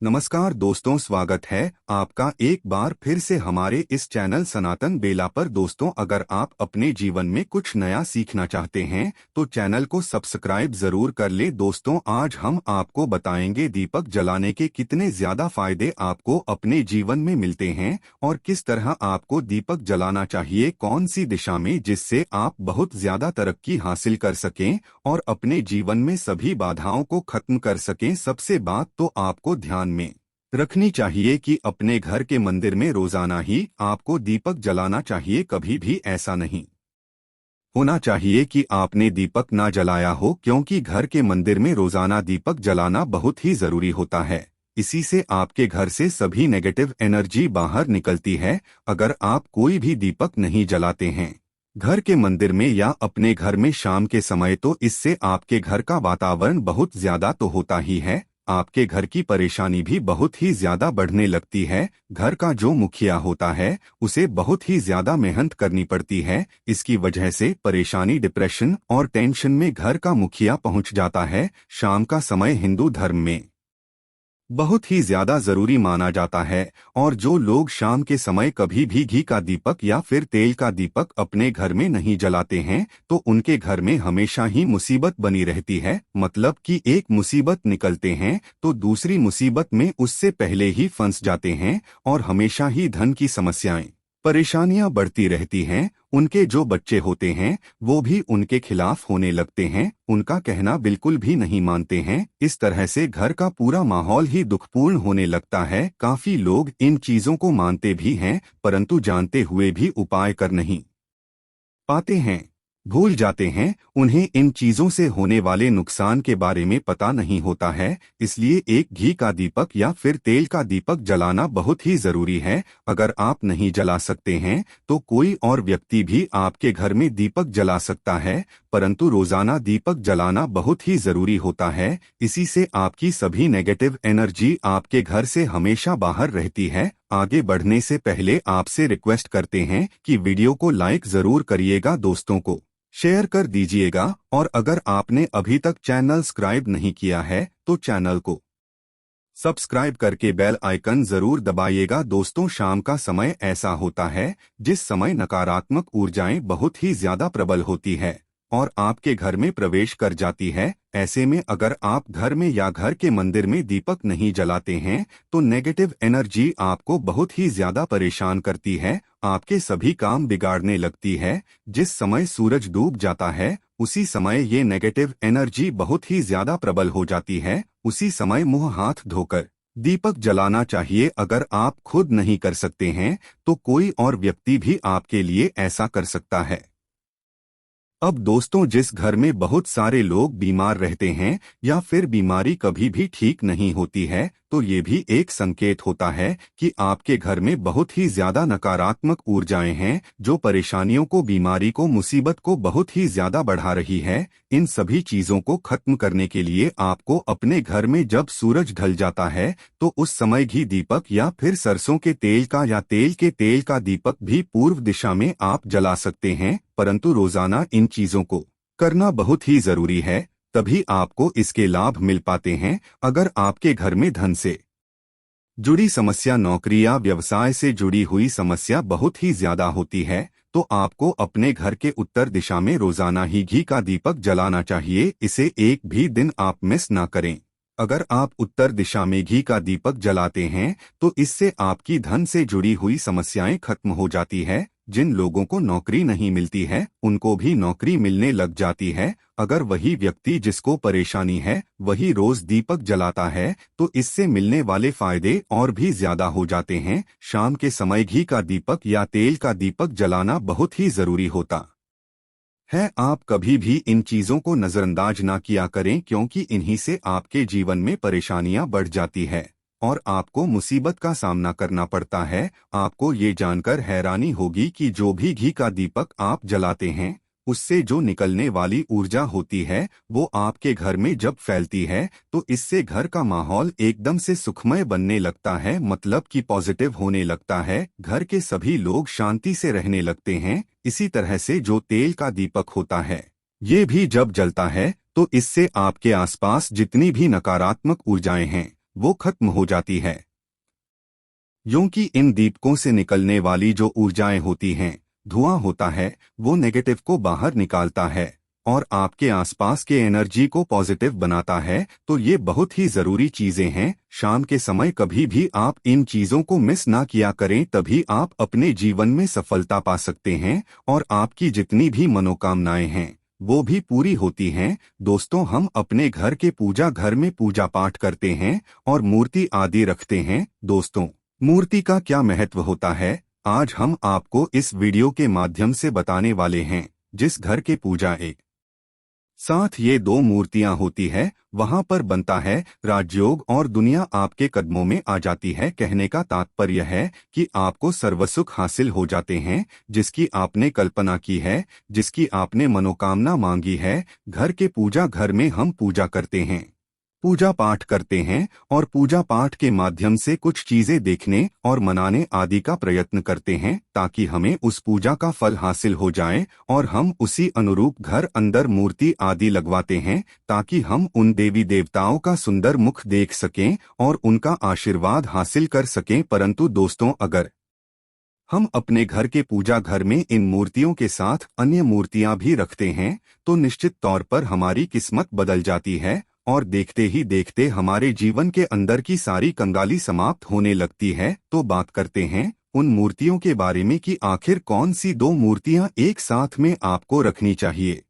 नमस्कार दोस्तों, स्वागत है आपका एक बार फिर से हमारे इस चैनल सनातन बेला पर। दोस्तों, अगर आप अपने जीवन में कुछ नया सीखना चाहते हैं तो चैनल को सब्सक्राइब जरूर कर ले। दोस्तों, आज हम आपको बताएंगे दीपक जलाने के कितने ज्यादा फायदे आपको अपने जीवन में मिलते हैं और किस तरह आपको दीपक जलाना चाहिए, कौन सी दिशा में, जिससे आप बहुत ज्यादा तरक्की हासिल कर सकें और अपने जीवन में सभी बाधाओं को खत्म कर सकें। सबसे बात तो आपको ध्यान में रखनी चाहिए कि अपने घर के मंदिर में रोजाना ही आपको दीपक जलाना चाहिए। कभी भी ऐसा नहीं होना चाहिए कि आपने दीपक ना जलाया हो, क्योंकि घर के मंदिर में रोजाना दीपक जलाना बहुत ही जरूरी होता है। इसी से आपके घर से सभी नेगेटिव एनर्जी बाहर निकलती है। अगर आप कोई भी दीपक नहीं जलाते हैं घर के मंदिर में या अपने घर में शाम के समय, तो इससे आपके घर का वातावरण बहुत ज्यादा तो होता ही है, आपके घर की परेशानी भी बहुत ही ज्यादा बढ़ने लगती है। घर का जो मुखिया होता है उसे बहुत ही ज्यादा मेहनत करनी पड़ती है। इसकी वजह से परेशानी, डिप्रेशन और टेंशन में घर का मुखिया पहुंच जाता है। शाम का समय हिंदू धर्म में बहुत ही ज्यादा जरूरी माना जाता है और जो लोग शाम के समय कभी भी घी का दीपक या फिर तेल का दीपक अपने घर में नहीं जलाते हैं तो उनके घर में हमेशा ही मुसीबत बनी रहती है। मतलब कि एक मुसीबत निकलते हैं तो दूसरी मुसीबत में उससे पहले ही फंस जाते हैं और हमेशा ही धन की समस्याएं, परेशानियां बढ़ती रहती हैं। उनके जो बच्चे होते हैं वो भी उनके खिलाफ होने लगते हैं, उनका कहना बिल्कुल भी नहीं मानते हैं। इस तरह से घर का पूरा माहौल ही दुखपूर्ण होने लगता है। काफी लोग इन चीजों को मानते भी हैं, परंतु जानते हुए भी उपाय कर नहीं पाते हैं, भूल जाते हैं। उन्हें इन चीजों से होने वाले नुकसान के बारे में पता नहीं होता है। इसलिए एक घी का दीपक या फिर तेल का दीपक जलाना बहुत ही जरूरी है। अगर आप नहीं जला सकते हैं तो कोई और व्यक्ति भी आपके घर में दीपक जला सकता है, परंतु रोजाना दीपक जलाना बहुत ही जरूरी होता है। इसी से आपकी सभी नेगेटिव एनर्जी आपके घर से हमेशा बाहर रहती है। आगे बढ़ने से पहले आपसे रिक्वेस्ट करते हैं कि वीडियो को लाइक जरूर करिएगा, दोस्तों को शेयर कर दीजिएगा और अगर आपने अभी तक चैनल सब्सक्राइब नहीं किया है तो चैनल को सब्सक्राइब करके बेल आइकन जरूर दबाइएगा। दोस्तों, शाम का समय ऐसा होता है जिस समय नकारात्मक ऊर्जाएं बहुत ही ज्यादा प्रबल होती है और आपके घर में प्रवेश कर जाती है। ऐसे में अगर आप घर में या घर के मंदिर में दीपक नहीं जलाते हैं तो नेगेटिव एनर्जी आपको बहुत ही ज्यादा परेशान करती है, आपके सभी काम बिगाड़ने लगती है। जिस समय सूरज डूब जाता है उसी समय ये नेगेटिव एनर्जी बहुत ही ज्यादा प्रबल हो जाती है। उसी समय मुंह हाथ धोकर दीपक जलाना चाहिए। अगर आप खुद नहीं कर सकते हैं तो कोई और व्यक्ति भी आपके लिए ऐसा कर सकता है। अब दोस्तों, जिस घर में बहुत सारे लोग बीमार रहते हैं या फिर बीमारी कभी भी ठीक नहीं होती है तो ये भी एक संकेत होता है कि आपके घर में बहुत ही ज्यादा नकारात्मक ऊर्जाएं हैं जो परेशानियों को, बीमारी को, मुसीबत को बहुत ही ज्यादा बढ़ा रही है। इन सभी चीजों को खत्म करने के लिए आपको अपने घर में जब सूरज ढल जाता है तो उस समय घी दीपक या फिर सरसों के तेल का या तेल के तेल का दीपक भी पूर्व दिशा में आप जला सकते हैं, परंतु रोजाना इन चीजों को करना बहुत ही जरूरी है, तभी आपको इसके लाभ मिल पाते हैं। अगर आपके घर में धन से जुड़ी समस्या, नौकरी या व्यवसाय से जुड़ी हुई समस्या बहुत ही ज्यादा होती है तो आपको अपने घर के उत्तर दिशा में रोजाना ही घी का दीपक जलाना चाहिए। इसे एक भी दिन आप मिस ना करें। अगर आप उत्तर दिशा में घी का दीपक जलाते हैं तो इससे आपकी धन से जुड़ी हुई समस्याएं खत्म हो जाती है। जिन लोगों को नौकरी नहीं मिलती है उनको भी नौकरी मिलने लग जाती है। अगर वही व्यक्ति जिसको परेशानी है वही रोज दीपक जलाता है तो इससे मिलने वाले फायदे और भी ज्यादा हो जाते हैं। शाम के समय घी का दीपक या तेल का दीपक जलाना बहुत ही जरूरी होता है। आप कभी भी इन चीजों को नजरअंदाज ना किया करें, क्योंकि इन्हीं से आपके जीवन में परेशानियां बढ़ जाती है और आपको मुसीबत का सामना करना पड़ता है। आपको ये जानकर हैरानी होगी कि जो भी घी का दीपक आप जलाते हैं उससे जो निकलने वाली ऊर्जा होती है वो आपके घर में जब फैलती है तो इससे घर का माहौल एकदम से सुखमय बनने लगता है, मतलब कि पॉजिटिव होने लगता है। घर के सभी लोग शांति से रहने लगते हैं। इसी तरह से जो तेल का दीपक होता है ये भी जब जलता है तो इससे आपके आसपास जितनी भी नकारात्मक ऊर्जाएं हैं वो खत्म हो जाती है। क्योंकि इन दीपकों से निकलने वाली जो ऊर्जाएं होती हैं, धुआं होता है, वो नेगेटिव को बाहर निकालता है और आपके आसपास के एनर्जी को पॉजिटिव बनाता है। तो ये बहुत ही जरूरी चीजें हैं। शाम के समय कभी भी आप इन चीजों को मिस ना किया करें, तभी आप अपने जीवन में सफलता पा सकते हैं और आपकी जितनी भी मनोकामनाएं हैं वो भी पूरी होती हैं। दोस्तों, हम अपने घर के पूजा घर में पूजा पाठ करते हैं और मूर्ति आदि रखते हैं। दोस्तों, मूर्ति का क्या महत्व होता है, आज हम आपको इस वीडियो के माध्यम से बताने वाले हैं। जिस घर के पूजा एक साथ ये दो मूर्तियां होती है, वहां पर बनता है राजयोग और दुनिया आपके कदमों में आ जाती है। कहने का तात्पर्य है कि आपको सर्वसुख हासिल हो जाते हैं, जिसकी आपने कल्पना की है, जिसकी आपने मनोकामना मांगी है। घर के पूजा घर में हम पूजा करते हैं, पूजा पाठ करते हैं और पूजा पाठ के माध्यम से कुछ चीजें देखने और मनाने आदि का प्रयत्न करते हैं, ताकि हमें उस पूजा का फल हासिल हो जाए और हम उसी अनुरूप घर अंदर मूर्ति आदि लगवाते हैं, ताकि हम उन देवी देवताओं का सुंदर मुख देख सकें और उनका आशीर्वाद हासिल कर सकें। परंतु दोस्तों, अगर हम अपने घर के पूजा घर में इन मूर्तियों के साथ अन्य मूर्तियां भी रखते हैं, तो निश्चित तौर पर हमारी किस्मत बदल जाती है और देखते ही देखते हमारे जीवन के अंदर की सारी कंगाली समाप्त होने लगती है। तो बात करते हैं उन मूर्तियों के बारे में कि आखिर कौन सी दो मूर्तियां एक साथ में आपको रखनी चाहिए,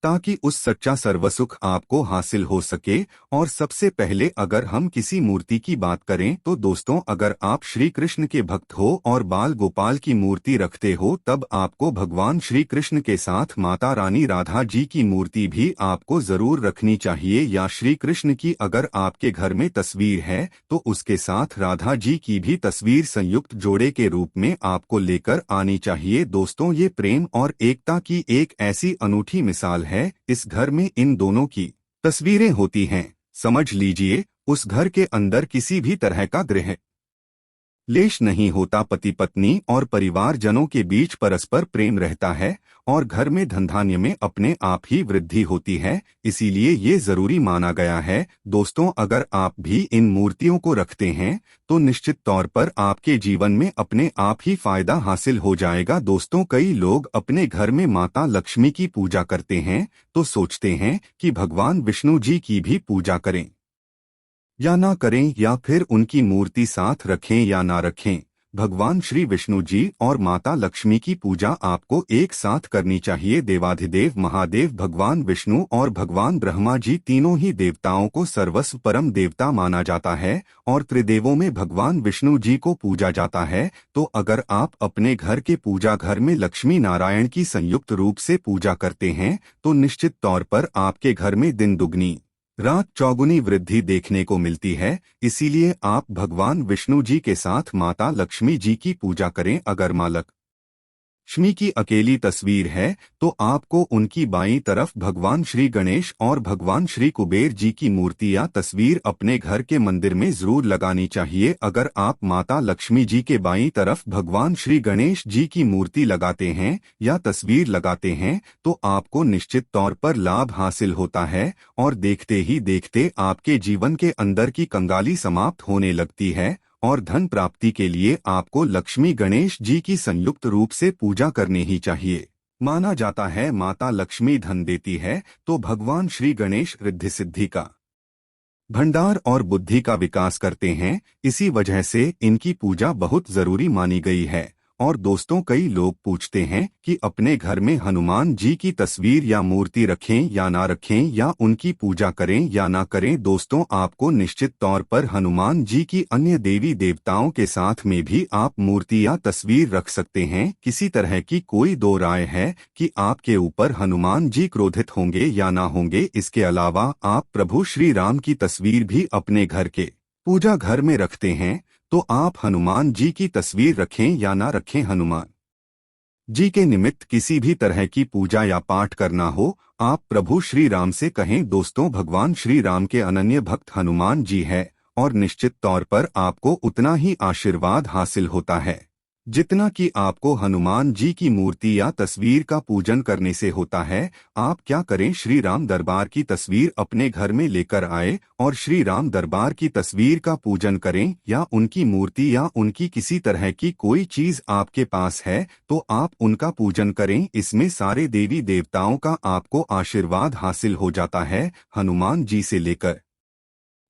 ताकि उस सच्चा सर्वसुख आपको हासिल हो सके। और सबसे पहले अगर हम किसी मूर्ति की बात करें, तो दोस्तों, अगर आप श्री कृष्ण के भक्त हो और बाल गोपाल की मूर्ति रखते हो, तब आपको भगवान श्री कृष्ण के साथ माता रानी राधा जी की मूर्ति भी आपको जरूर रखनी चाहिए। या श्री कृष्ण की अगर आपके घर में तस्वीर है, तो उसके साथ राधा जी की भी तस्वीर संयुक्त जोड़े के रूप में आपको लेकर आनी चाहिए। दोस्तों, ये प्रेम और एकता की एक ऐसी अनूठी मिसाल है। इस घर में इन दोनों की तस्वीरें होती हैं, समझ लीजिए उस घर के अंदर किसी भी तरह का गृह लेश नहीं होता। पति पत्नी और परिवारजनों के बीच परस्पर प्रेम रहता है और घर में धनधान्य में अपने आप ही वृद्धि होती है। इसीलिए ये जरूरी माना गया है। दोस्तों, अगर आप भी इन मूर्तियों को रखते हैं, तो निश्चित तौर पर आपके जीवन में अपने आप ही फायदा हासिल हो जाएगा। दोस्तों, कई लोग अपने घर में माता लक्ष्मी की पूजा करते हैं, तो सोचते हैं कि भगवान विष्णु जी की भी पूजा करें या ना करें, या फिर उनकी मूर्ति साथ रखें या ना रखें। भगवान श्री विष्णु जी और माता लक्ष्मी की पूजा आपको एक साथ करनी चाहिए। देवाधिदेव महादेव भगवान विष्णु और भगवान ब्रह्मा जी तीनों ही देवताओं को सर्वस्व परम देवता माना जाता है और त्रिदेवों में भगवान विष्णु जी को पूजा जाता है। तो अगर आप अपने घर के पूजा घर में लक्ष्मी नारायण की संयुक्त रूप से पूजा करते हैं, तो निश्चित तौर पर आपके घर में दिन दुगनी रात चौगुनी वृद्धि देखने को मिलती है। इसीलिए आप भगवान विष्णु जी के साथ माता लक्ष्मी जी की पूजा करें। अगर माँ लक्ष्मी की अकेली तस्वीर है, तो आपको उनकी बाईं तरफ भगवान श्री गणेश और भगवान श्री कुबेर जी की मूर्ति या तस्वीर अपने घर के मंदिर में जरूर लगानी चाहिए। अगर आप माता लक्ष्मी जी के बाईं तरफ भगवान श्री गणेश जी की मूर्ति लगाते हैं या तस्वीर लगाते हैं, तो आपको निश्चित तौर पर लाभ हासिल होता है और देखते ही देखते आपके जीवन के अंदर की कंगाली समाप्त होने लगती है और धन प्राप्ति के लिए आपको लक्ष्मी गणेश जी की संयुक्त रूप से पूजा करनी ही चाहिए। माना जाता है माता लक्ष्मी धन देती है, तो भगवान श्री गणेश रिद्धि सिद्धि का भंडार और बुद्धि का विकास करते हैं। इसी वजह से इनकी पूजा बहुत जरूरी मानी गई है। और दोस्तों, कई लोग पूछते हैं कि अपने घर में हनुमान जी की तस्वीर या मूर्ति रखें या ना रखें, या उनकी पूजा करें या ना करें। दोस्तों, आपको निश्चित तौर पर हनुमान जी की अन्य देवी देवताओं के साथ में भी आप मूर्ति या तस्वीर रख सकते हैं। किसी तरह की कोई दो राय है कि आपके ऊपर हनुमान जी क्रोधित होंगे या ना होंगे। इसके अलावा आप प्रभु श्री राम की तस्वीर भी अपने घर के पूजा घर में रखते हैं, तो आप हनुमान जी की तस्वीर रखें या ना रखें, हनुमान जी के निमित्त किसी भी तरह की पूजा या पाठ करना हो, आप प्रभु श्री राम से कहें। दोस्तों, भगवान श्री राम के अनन्य भक्त हनुमान जी है और निश्चित तौर पर आपको उतना ही आशीर्वाद हासिल होता है जितना कि आपको हनुमान जी की मूर्ति या तस्वीर का पूजन करने से होता है, आप क्या करें, श्री राम दरबार की तस्वीर अपने घर में लेकर आए और श्री राम दरबार की तस्वीर का पूजन करें, या उनकी मूर्ति या उनकी किसी तरह की कोई चीज आपके पास है तो आप उनका पूजन करें। इसमें सारे देवी देवताओं का आपको आशीर्वाद हासिल हो जाता है। हनुमान जी से लेकर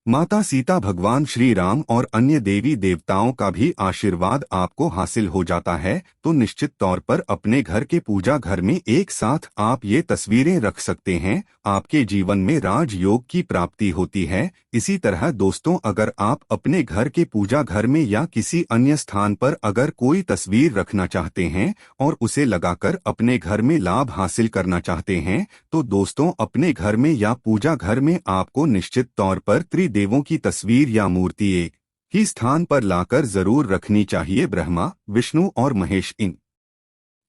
माता सीता, भगवान श्री राम और अन्य देवी देवताओं का भी आशीर्वाद आपको हासिल हो जाता है। तो निश्चित तौर पर अपने घर के पूजा घर में एक साथ आप ये तस्वीरें रख सकते हैं। आपके जीवन में राजयोग की प्राप्ति होती है। इसी तरह दोस्तों, अगर आप अपने घर के पूजा घर में या किसी अन्य स्थान पर अगर कोई तस्वीर रखना चाहते हैं और उसे लगाकर अपने घर में लाभ हासिल करना चाहते हैं, तो दोस्तों अपने घर में या पूजा घर में आपको निश्चित तौर पर त्रिदेवों की तस्वीर या मूर्ति एक ही स्थान पर लाकर जरूर रखनी चाहिए। ब्रह्मा, विष्णु और महेश, इन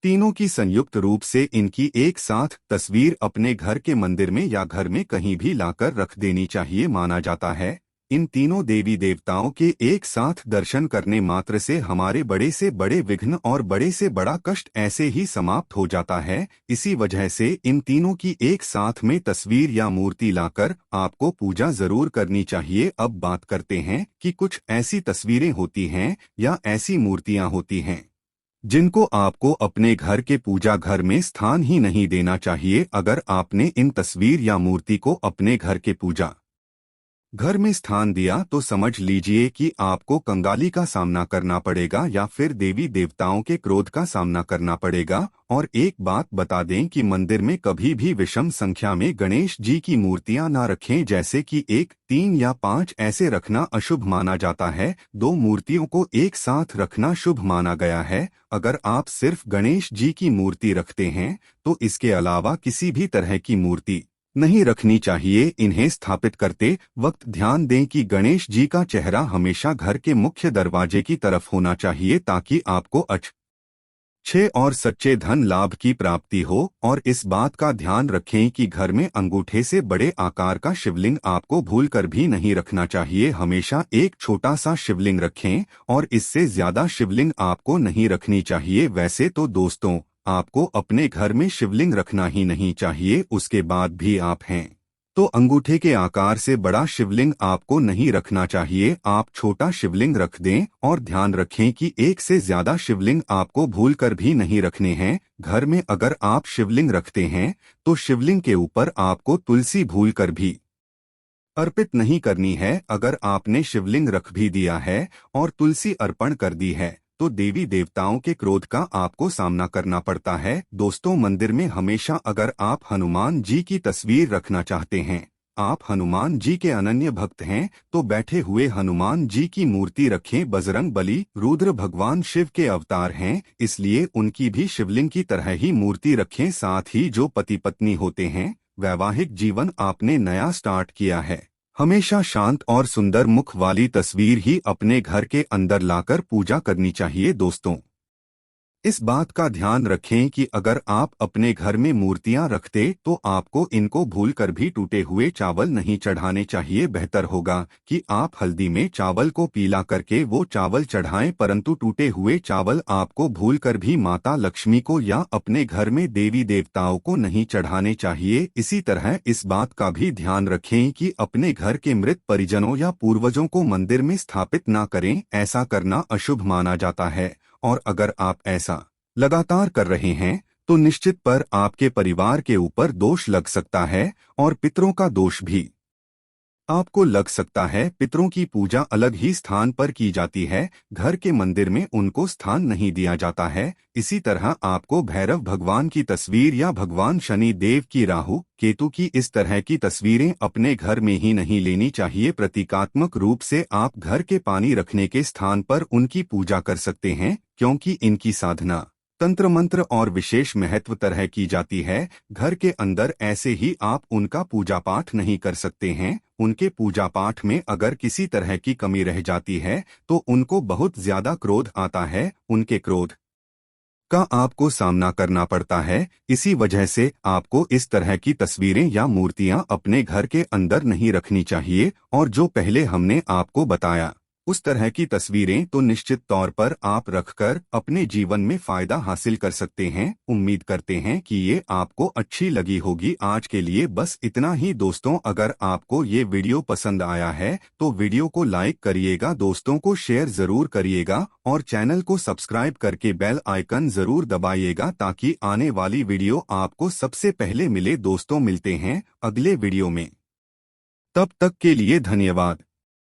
तीनों की संयुक्त रूप से इनकी एक साथ तस्वीर अपने घर के मंदिर में या घर में कहीं भी लाकर रख देनी चाहिए। माना जाता है इन तीनों देवी देवताओं के एक साथ दर्शन करने मात्र से हमारे बड़े से बड़े विघ्न और बड़े से बड़ा कष्ट ऐसे ही समाप्त हो जाता है। इसी वजह से इन तीनों की एक साथ में तस्वीर या मूर्ति लाकर आपको पूजा जरूर करनी चाहिए। अब बात करते हैं कि कुछ ऐसी तस्वीरें होती हैं या ऐसी मूर्तियां होती हैं जिनको आपको अपने घर के पूजा घर में स्थान ही नहीं देना चाहिए। अगर आपने इन तस्वीर या मूर्ति को अपने घर के पूजा घर में स्थान दिया तो समझ लीजिए कि आपको कंगाली का सामना करना पड़ेगा या फिर देवी देवताओं के क्रोध का सामना करना पड़ेगा। और एक बात बता दें कि मंदिर में कभी भी विषम संख्या में गणेश जी की मूर्तियां ना रखें, जैसे कि 1, 3 या 5 ऐसे रखना अशुभ माना जाता है। 2 मूर्तियों को एक साथ रखना शुभ माना गया है। अगर आप सिर्फ गणेश जी की मूर्ति रखते हैं तो इसके अलावा किसी भी तरह की मूर्ति नहीं रखनी चाहिए। इन्हें स्थापित करते वक्त ध्यान दें कि गणेश जी का चेहरा हमेशा घर के मुख्य दरवाजे की तरफ होना चाहिए, ताकि आपको अच्छे और सच्चे धन लाभ की प्राप्ति हो। और इस बात का ध्यान रखें कि घर में अंगूठे से बड़े आकार का शिवलिंग आपको भूलकर भी नहीं रखना चाहिए। हमेशा एक छोटा सा शिवलिंग रखें और इससे ज्यादा शिवलिंग आपको नहीं रखनी चाहिए। वैसे तो दोस्तों, आपको अपने घर में शिवलिंग रखना ही नहीं चाहिए, उसके बाद भी आप हैं तो अंगूठे के आकार से बड़ा शिवलिंग आपको नहीं रखना चाहिए। आप छोटा शिवलिंग रख दें और ध्यान रखें कि एक से ज्यादा शिवलिंग आपको भूलकर भी नहीं रखने हैं। घर में अगर आप शिवलिंग रखते हैं तो शिवलिंग के ऊपर आपको तुलसी भूलकर भी अर्पित नहीं करनी है। अगर आपने शिवलिंग रख भी दिया है और तुलसी अर्पण कर दी है तो देवी देवताओं के क्रोध का आपको सामना करना पड़ता है। दोस्तों, मंदिर में हमेशा अगर आप हनुमान जी की तस्वीर रखना चाहते हैं, आप हनुमान जी के अनन्य भक्त हैं, तो बैठे हुए हनुमान जी की मूर्ति रखें। बजरंग बली, रुद्र भगवान शिव के अवतार हैं, इसलिए उनकी भी शिवलिंग की तरह ही मूर्ति रखें। साथ ही जो पति पत्नी होते हैं, वैवाहिक जीवन आपने नया स्टार्ट किया है, हमेशा शांत और सुंदर मुख वाली तस्वीर ही अपने घर के अंदर लाकर पूजा करनी चाहिए। दोस्तों, इस बात का ध्यान रखें कि अगर आप अपने घर में मूर्तियां रखते तो आपको इनको भूलकर भी टूटे हुए चावल नहीं चढ़ाने चाहिए। बेहतर होगा कि आप हल्दी में चावल को पीला करके वो चावल चढ़ाएं, परंतु टूटे हुए चावल आपको भूलकर भी माता लक्ष्मी को या अपने घर में देवी देवताओं को नहीं चढ़ाने चाहिए। इसी तरह इस बात का भी ध्यान रखें कि अपने घर के मृत परिजनों या पूर्वजों को मंदिर में स्थापित न करें, ऐसा करना अशुभ माना जाता है। और अगर आप ऐसा लगातार कर रहे हैं तो निश्चित पर आपके परिवार के ऊपर दोष लग सकता है और पितरों का दोष भी आपको लग सकता है। पितरों की पूजा अलग ही स्थान पर की जाती है, घर के मंदिर में उनको स्थान नहीं दिया जाता है। इसी तरह आपको भैरव भगवान की तस्वीर या भगवान शनि देव की, राहु केतु की इस तरह की तस्वीरें अपने घर में ही नहीं लेनी चाहिए। प्रतीकात्मक रूप से आप घर के पानी रखने के स्थान पर उनकी पूजा कर सकते हैं, क्योंकि इनकी साधना तंत्र मंत्र और विशेष महत्व तरह की जाती है। घर के अंदर ऐसे ही आप उनका पूजा पाठ नहीं कर सकते हैं। उनके पूजा पाठ में अगर किसी तरह की कमी रह जाती है तो उनको बहुत ज्यादा क्रोध आता है, उनके क्रोध का आपको सामना करना पड़ता है। इसी वजह से आपको इस तरह की तस्वीरें या मूर्तियां अपने घर के अंदर नहीं रखनी चाहिए। और जो पहले हमने आपको बताया उस तरह की तस्वीरें तो निश्चित तौर पर आप रखकर अपने जीवन में फायदा हासिल कर सकते हैं। उम्मीद करते हैं कि ये आपको अच्छी लगी होगी। आज के लिए बस इतना ही दोस्तों। अगर आपको ये वीडियो पसंद आया है तो वीडियो को लाइक करिएगा, दोस्तों को शेयर जरूर करिएगा और चैनल को सब्सक्राइब करके बेल आइकन जरूर दबाइएगा ताकि आने वाली वीडियो आपको सबसे पहले मिले। दोस्तों मिलते हैं अगले वीडियो में, तब तक के लिए धन्यवाद।